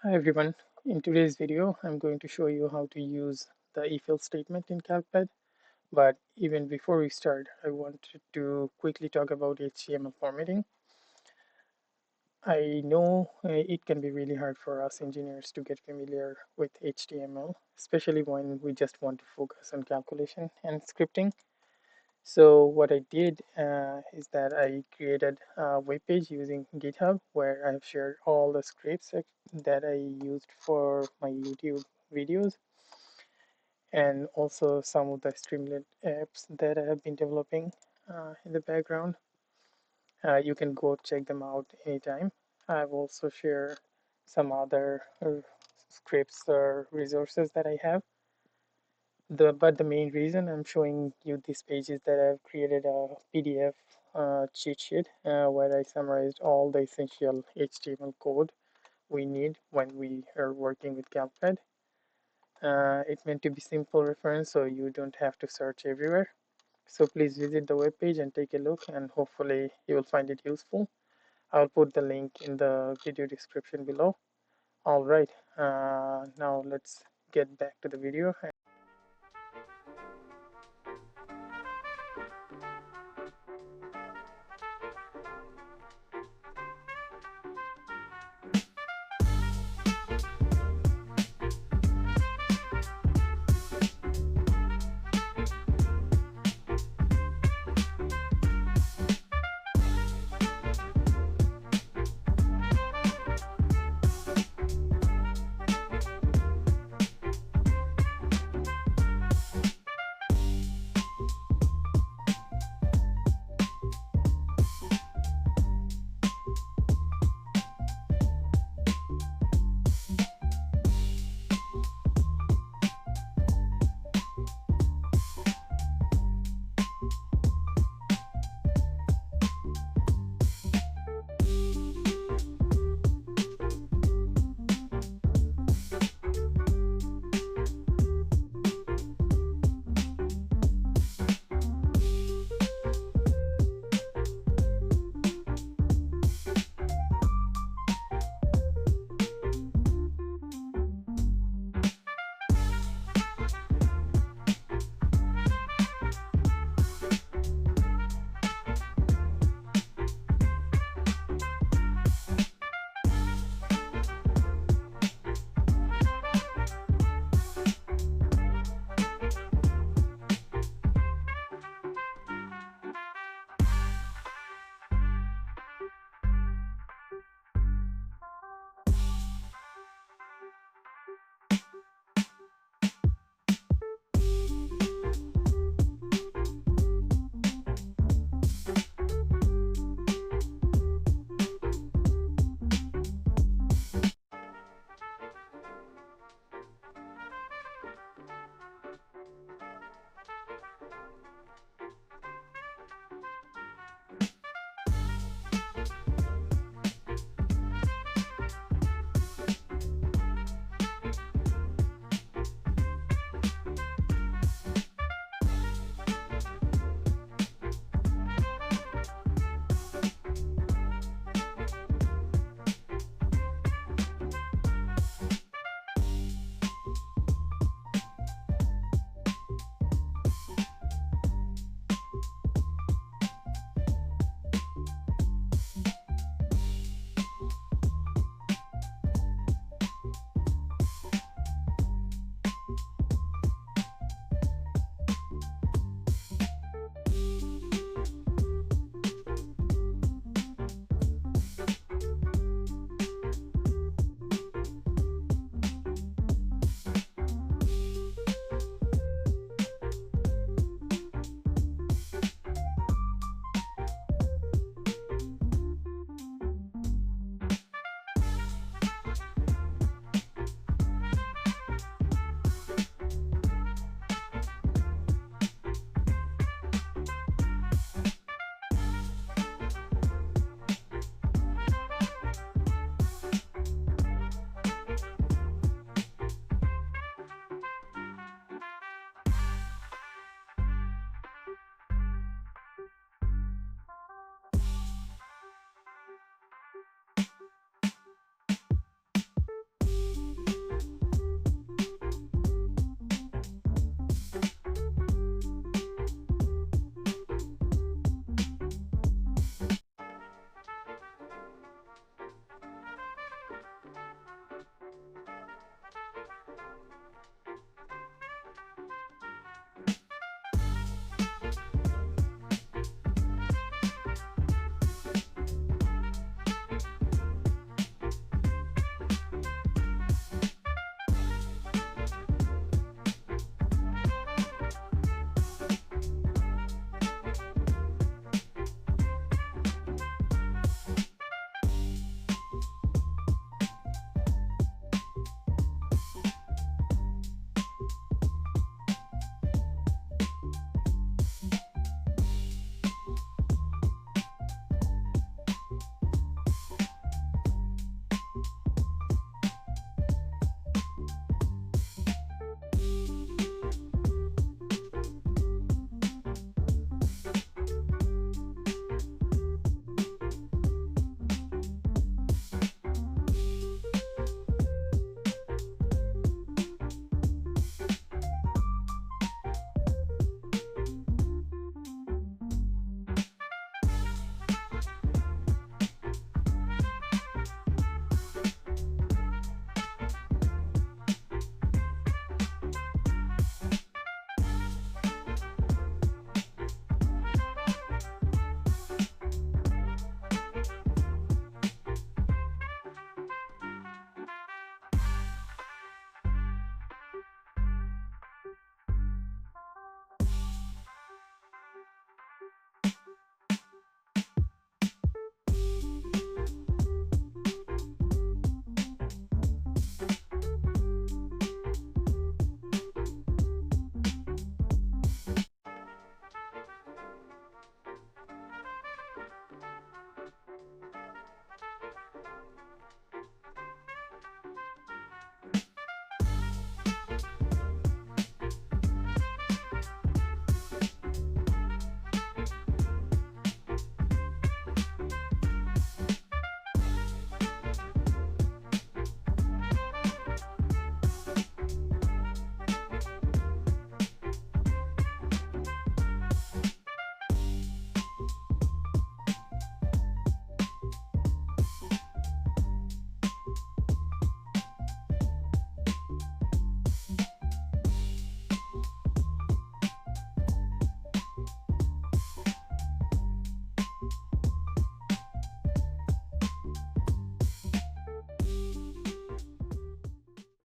Hi everyone. In today's video, I'm going to show you how to use the if else statement in Calcpad. But even before we start, I wanted to quickly talk about HTML formatting. I know it can be really hard for us engineers to get familiar with HTML, especially when we just want to focus on calculation and scripting. So what I did is that I created a web page using GitHub where I've shared all the scripts that I used for my YouTube videos and also some of the Streamlit apps that I have been developing in the background. You can go check them out anytime. I've also shared some other scripts or resources that I have. But the main reason I'm showing you this page is that I've created a PDF cheat sheet where I summarized all the essential HTML code we need when we are working with Calcpad. It's meant to be simple reference, so you don't have to search everywhere. So please visit the webpage and take a look, and hopefully you will find it useful. I'll put the link in the video description below. All right, now let's get back to the video.